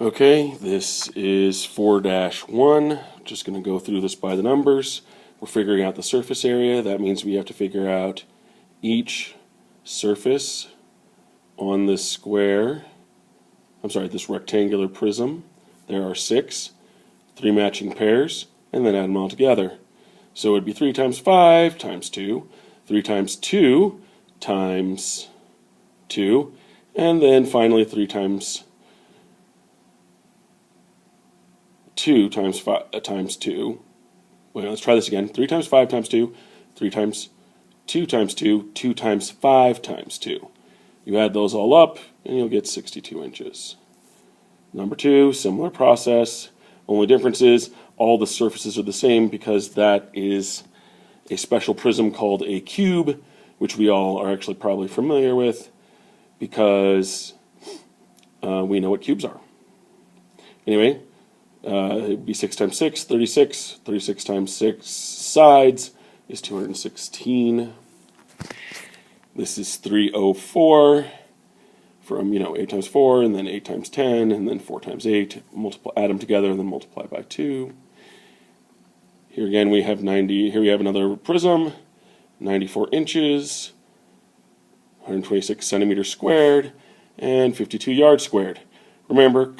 Okay, this is 4-1. Just going to go through this by the numbers. We're figuring out the surface area. That means we have to figure out each surface on this this rectangular prism. There are 6, 3 matching pairs, and then add them all together. So it would be 3 times 5 times 2, 3 times 2 times 2, and then finally 3 times 2 times 5 times 2. Wait, let's try this again. 3 times 5 times 2, 3 times 2 times 2, 2 times 5 times 2. You add those all up, and you'll get 62 inches. Number 2, similar process. Only difference is all the surfaces are the same because that is a special prism called a cube, which we all are actually probably familiar with because we know what cubes are. Anyway, it'd be 6 times 6, 36. 36 times 6 sides is 216. This is 304 from, 8 times 4, and then 8 times 10, and then 4 times 8. Add them together, and then multiply by 2. Here again we have 90. Here we have another prism, 94 inches, 126 centimeters squared, and 52 yards squared. Remember,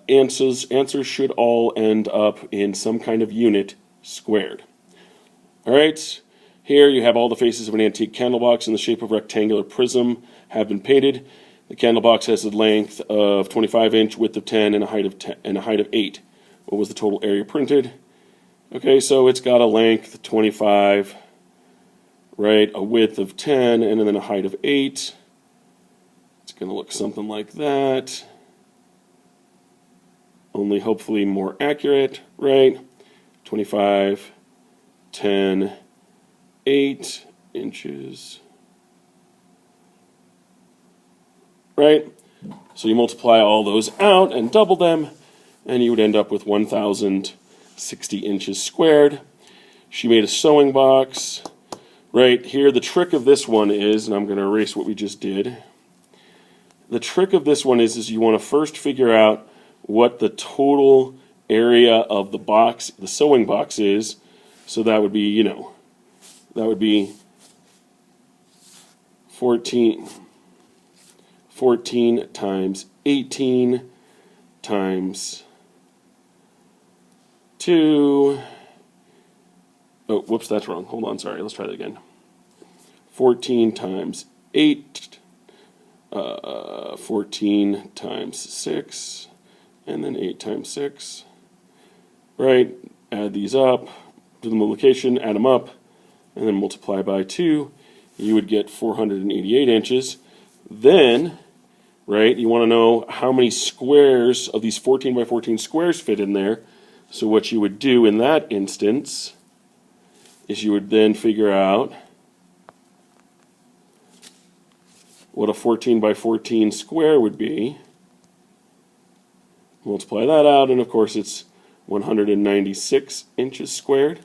answers should all end up in some kind of unit squared. All right, here you have all the faces of an antique candle box in the shape of a rectangular prism have been painted. The candle box has a length of 25 inch, width of 10, and a height of 8. What was the total area printed? Okay, so it's got a length 25, right, a width of 10, and then a height of 8. It's going to look something like that. Only hopefully more accurate, right? 25, 10, 8 inches. Right? So you multiply all those out and double them, and you would end up with 1,060 inches squared. She made a sewing box. Right here, the trick of this one is, and I'm going to erase what we just did. The trick of this one is you want to first figure out what the total area of the box, the sewing box is. So that would be, that would be 14 times 18 times 2. Oh, whoops, that's wrong. Hold on, sorry. Let's try that again. 14 times 8, 14 times 6, and then 8 times 6. Right, add these up, do the multiplication, add them up, and then multiply by 2. You would get 488 inches. Then, right, you want to know how many squares of these 14 by 14 squares fit in there. So what you would do in that instance is you would then figure out what a 14 by 14 square would be. Multiply that out, and of course it's 196 inches squared,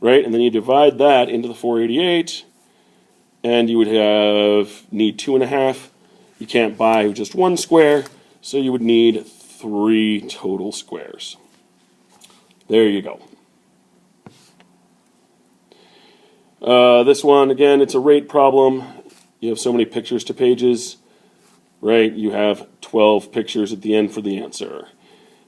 right? And then you divide that into the 488, and you would need 2.5. You can't buy just one square, so you would need 3 total squares. There you go. This one, again, it's a rate problem. You have so many pictures to pages, right? You have 12 pictures at the end for the answer.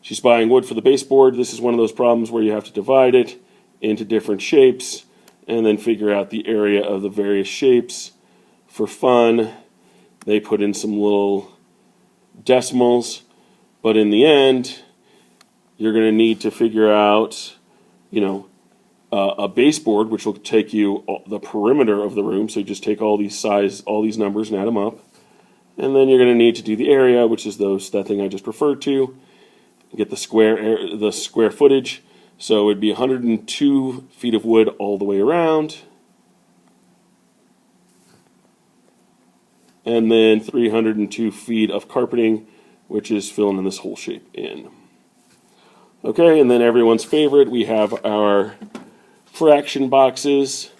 She's buying wood for the baseboard. This is one of those problems where you have to divide it into different shapes and then figure out the area of the various shapes. For fun, they put in some little decimals, but in the end, you're going to need to figure out, a baseboard, which will take you the perimeter of the room. So you just take all these numbers and add them up. And then you're going to need to do the area, which is that thing I just referred to. Get the square footage. So it would be 102 feet of wood all the way around. And then 302 feet of carpeting, which is filling in this whole shape in. Okay, and then everyone's favorite, we have our fraction boxes,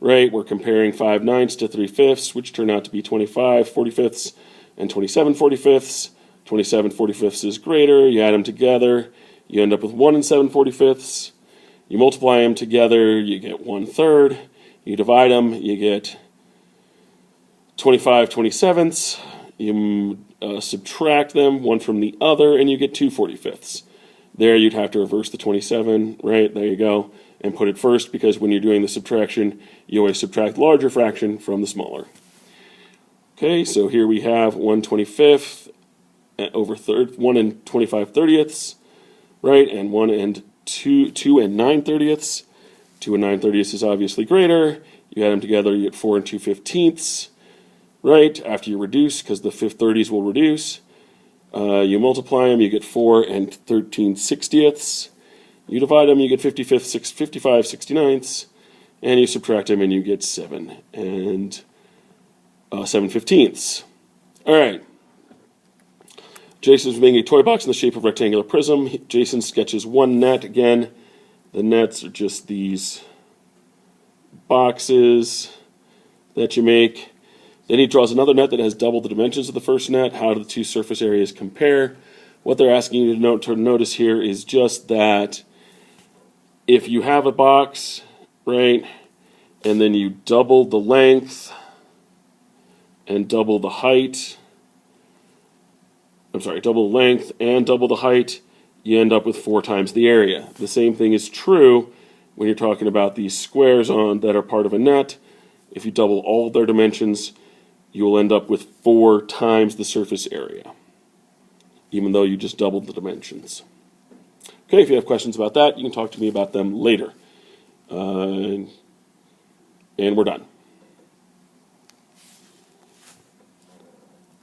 right? We're comparing 5/9 to 3/5, which turn out to be 25 45ths and 27 45ths. 27/45 is greater. You add them together, you end up with 1 7/45. You multiply them together, you get 1/3. You divide them, you get 25/27. You subtract them one from the other, and you get 2/45. There you'd have to reverse the 27, right? There you go, and put it first, because when you're doing the subtraction, you always subtract the larger fraction from the smaller. Okay, so here we have 1/25 over 1 25/30, right? And 2 9/30. 2 9/30 is obviously greater. You add them together, you get 4 2/15, right? After you reduce, because the 5/30s will reduce. You multiply them, you get 4 13/60. You divide them, you get 55/69, and you subtract them, and you get 7 7/15. All right. Jason's making a toy box in the shape of a rectangular prism. Jason sketches one net again. The nets are just these boxes that you make. Then he draws another net that has double the dimensions of the first net. How do the two surface areas compare? What they're asking you to notice here is just that if you have a box, right, and then you double the length and double the height, double the length and double the height, you end up with 4 times the area. The same thing is true when you're talking about these squares that are part of a net. If you double all of their dimensions, you will end up with 4 times the surface area, even though you just doubled the dimensions. Okay, if you have questions about that, you can talk to me about them later. And we're done.